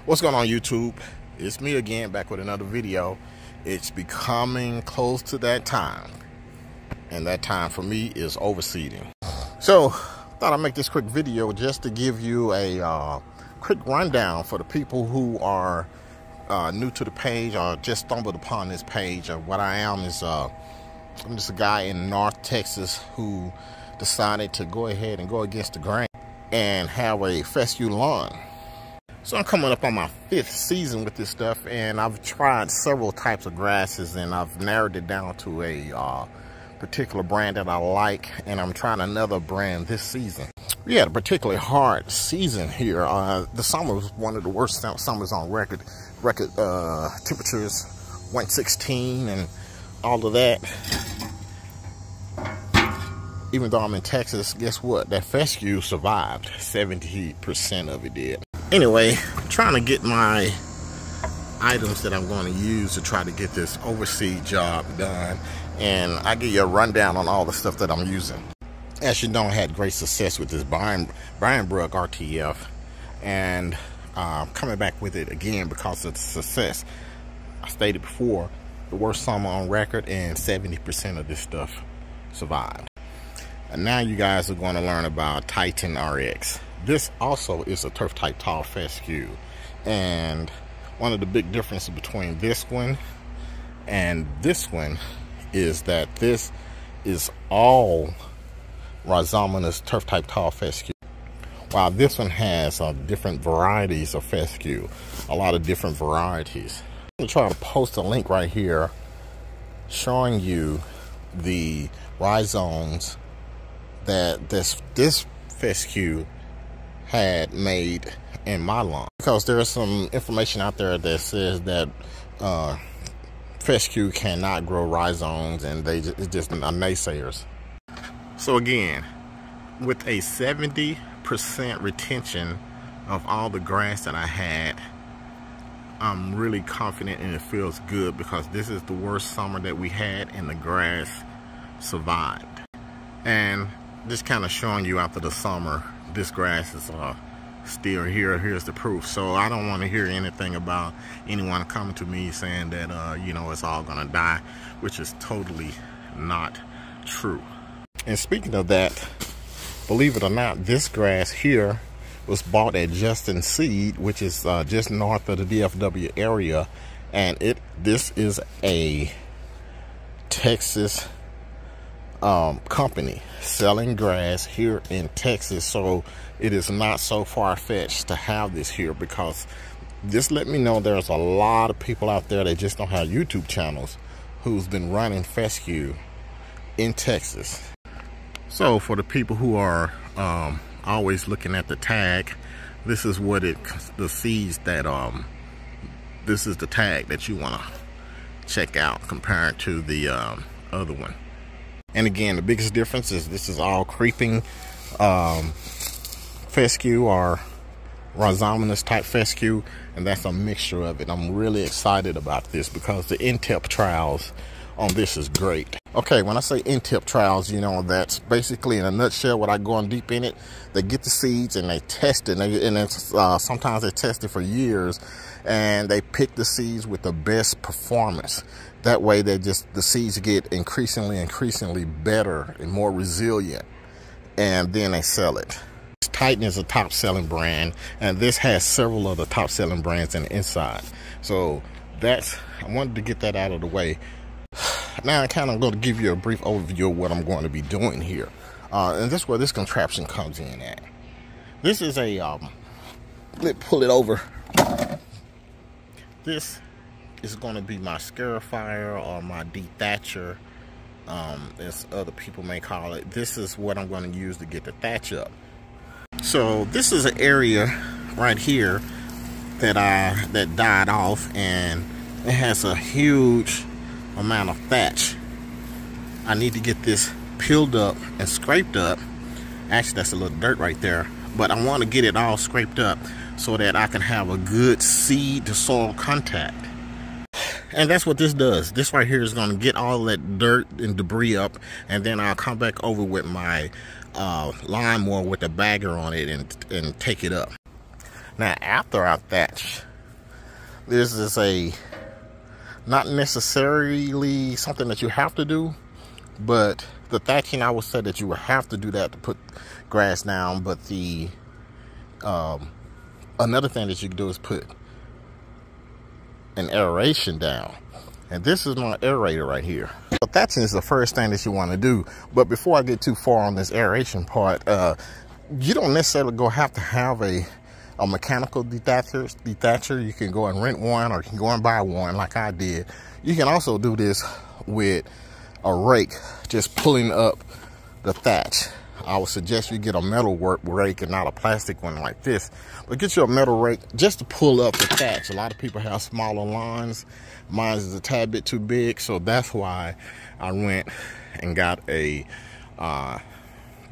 What's going on, YouTube? It's me again, back with another video. It's becoming close to that time, and that time for me is overseeding. So thought I'd make this quick video just to give you a quick rundown for the people who are new to the page or just stumbled upon this page. What I am is I'm just a guy in North Texas who decided to go ahead and go against the grain and have a fescue lawn. So I'm coming up on my 5th season with this stuff, and I've tried several types of grasses, and I've narrowed it down to a particular brand that I like, and I'm trying another brand this season. We had a particularly hard season here. The summer was one of the worst summers on record. Temperatures went 16 and all of that. Even though I'm in Texas, guess what? That fescue survived. 70% of it did. Anyway, trying to get my items that I'm going to use to try to get this overseed job done. And I give you a rundown on all the stuff that I'm using. As you know, I had great success with this Brian Brook RTF. And coming back with it again because of the success. I stated before, the worst summer on record, and 70% of this stuff survived. And now you guys are going to learn about Titan RX. This also is a turf type tall fescue, and one of the big differences between this one and this one is that this is all rhizomatous turf type tall fescue, while this one has different varieties of fescue, a lot of different varieties. I'm going to try to post a link right here showing you the rhizomes that this fescue had made in my lawn, because there's some information out there that says that fescue cannot grow rhizomes, and it's just naysayers. So again, with a 70% retention of all the grass that I had, I'm really confident and it feels good, because this is the worst summer that we had and the grass survived. And just kind of showing you after the summer, this grass is still here. Here's the proof. So I don't want to hear anything about anyone coming to me saying that you know, it's all gonna die, which is totally not true. And speaking of that, believe it or not, this grass here was bought at Justin Seed, which is just north of the DFW area, and this is a Texas company selling grass here in Texas. So it is not so far-fetched to have this here, because just let me know there's a lot of people out there that just don't have YouTube channels who's been running fescue in Texas. So for the people who are always looking at the tag, this is what the seeds that this is the tag that you want to check out compared to the other one. And again, the biggest difference is this is all creeping fescue or rhizomatous type fescue, and that's a mixture of it. I'm really excited about this because the in-tip trials on this is great. Okay, when I say in-tip trials, you know, that's basically in a nutshell without going deep in it. They get the seeds and they test it, and sometimes they test it for years, and they pick the seeds with the best performance. That way the seeds get increasingly better and more resilient, and then they sell it. Titan is a top selling brand, and this has several of the top selling brands in the inside. So I wanted to get that out of the way. Now I kind of going to give you a brief overview of what I'm going to be doing here. And this is where this contraption comes in at. This is a, let's pull it over. This is going to be my scarifier or my dethatcher, as other people may call it. This is what I'm going to use to get the thatch up. So this is an area right here that died off, and it has a huge amount of thatch. I need to get this peeled up and scraped up. Actually, that's a little dirt right there, but I want to get it all scraped up so that I can have a good seed to soil contact. And that's what this does. This right here is going to get all that dirt and debris up, and then I'll come back over with my lawnmower with a bagger on it and take it up. Now, after I thatch This is not necessarily something that you have to do, but the thatching, I would say that you would have to do that to put grass down. But the another thing that you can do is put an aeration down. And this is my aerator right here. So thatching is the first thing that you want to do. But before I get too far on this aeration part, you don't necessarily have to have a mechanical dethatcher. You can go and rent one, or you can go and buy one like I did. You can also do this with a rake, just pulling up the thatch. I would suggest you get a metal rake and not a plastic one like this. But get you a metal rake just to pull up the thatch. A lot of people have smaller lawns. Mine is a tad bit too big, so that's why I went and got a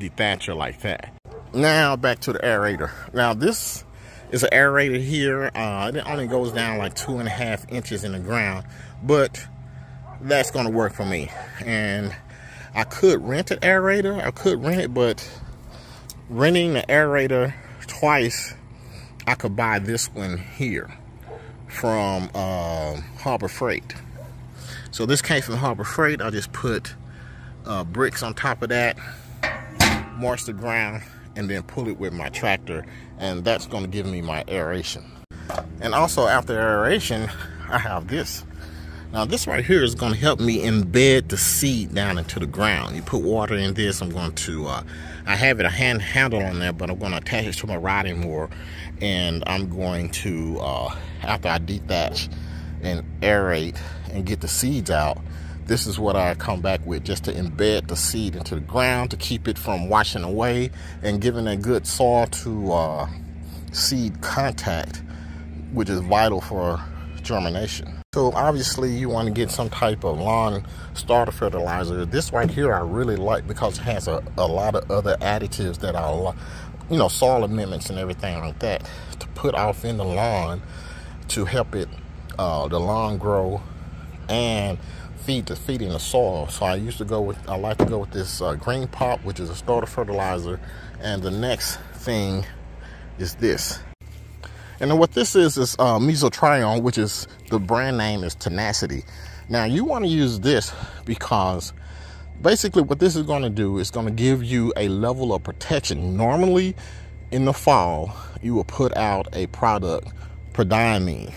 dethatcher like that. Now back to the aerator. Now this is an aerator here. It only goes down like 2.5 inches in the ground, but that's going to work for me. And I could rent an aerator. I could rent it, but renting the aerator twice, I could buy this one here from Harbor Freight. So this came from Harbor Freight. I just put bricks on top of that, moist the ground, and then pull it with my tractor, and that's going to give me my aeration. And also after aeration, I have this. Now this right here is going to help me embed the seed down into the ground. You put water in this. I'm going to, I have it a handle on there, but I'm going to attach it to my riding mower, and I'm going to, after I dethatch and aerate and get the seeds out, this is what I come back with, just to embed the seed into the ground, to keep it from washing away and giving a good soil to seed contact, which is vital for germination. So obviously you want to get some type of lawn starter fertilizer. This right here I really like because it has a lot of other additives that are, you know, soil amendments and everything like that to put off in the lawn to help it, the lawn grow and feeding the soil. So I like to go with this Green Pop, which is a starter fertilizer, and the next thing is this. And then what this is Mesotrione, which is, the brand name is Tenacity. Now you want to use this because basically what this is going to do is going to give you a level of protection. Normally in the fall you will put out a product, Prodiamine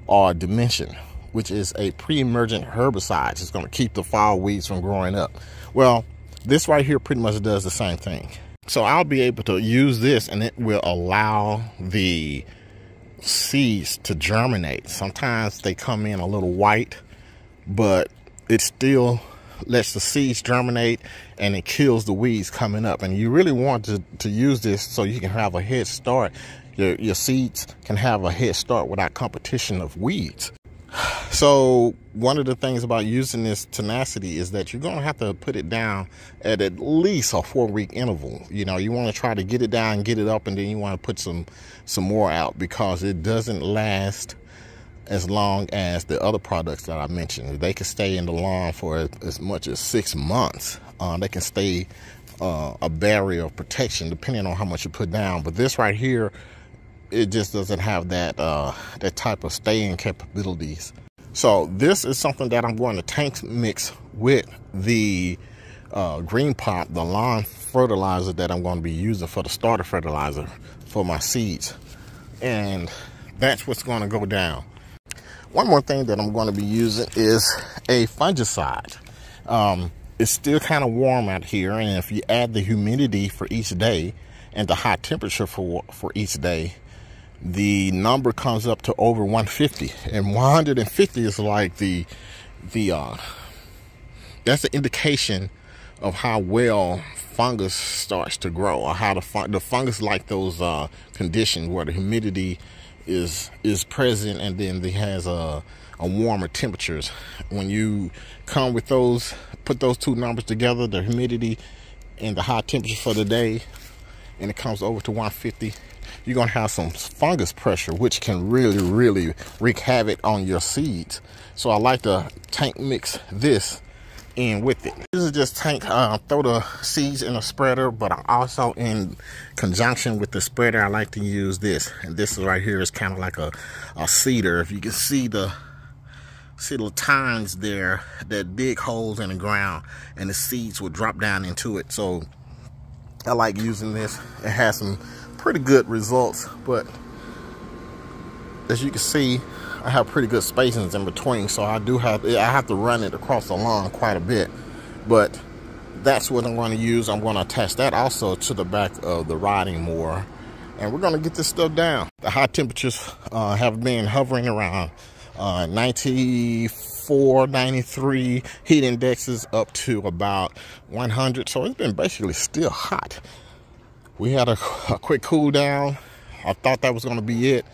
or Dimension, which is a pre-emergent herbicide. It's going to keep the fall weeds from growing up. Well, this right here pretty much does the same thing. So I'll be able to use this, and it will allow the seeds to germinate. Sometimes they come in a little white, but it still lets the seeds germinate, and it kills the weeds coming up. And you really want to use this so you can have a head start. Your seeds can have a head start without competition of weeds. So one of the things about using this Tenacity is that you're going to have to put it down at least a 4-week interval. You know, you want to try to get it down, get it up, and then you want to put some more out, because it doesn't last as long as the other products that I mentioned. They can stay in the lawn for as much as 6 months. They can stay a barrier of protection depending on how much you put down. But this right here, it just doesn't have that that type of staying capabilities. So this is something that I'm going to tank mix with the Green Pop, the lawn fertilizer that I'm going to be using for the starter fertilizer for my seeds. And that's what's going to go down. One more thing that I'm going to be using is a fungicide. It's still kind of warm out here, and if you add the humidity for each day and the high temperature for each day, the number comes up to over 150, and 150 is like that's the indication of how well fungus starts to grow, or how the fungus like those conditions where the humidity is present, and then it has a warmer temperatures. When you come with those, put those two numbers together, the humidity and the high temperature for the day, and it comes over to 150, you're going to have some fungus pressure, which can really wreak havoc on your seeds. So I like to tank mix this in with it. This is just throw the seeds in a spreader, but I also, in conjunction with the spreader, I like to use this. And this right here is kind of like a seeder. If you can see the little tines there that dig holes in the ground, and the seeds will drop down into it. So I like using this. It has some pretty good results, but as you can see, I have pretty good spacings in between, so I have to run it across the lawn quite a bit. But that's what I'm going to use. I'm going to attach that also to the back of the riding mower, and we're going to get this stuff down. The high temperatures have been hovering around 94, 93, heat indexes up to about 100, so it's been basically still hot. We had a quick cool down. I thought that was going to be it,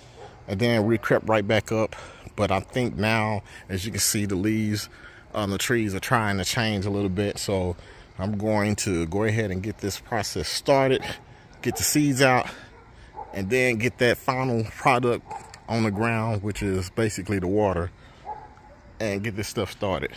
and then we crept right back up. But I think now, as you can see, the leaves on the trees are trying to change a little bit. So I'm going to go ahead and get this process started, get the seeds out, and then get that final product on the ground, which is basically the water, and get this stuff started.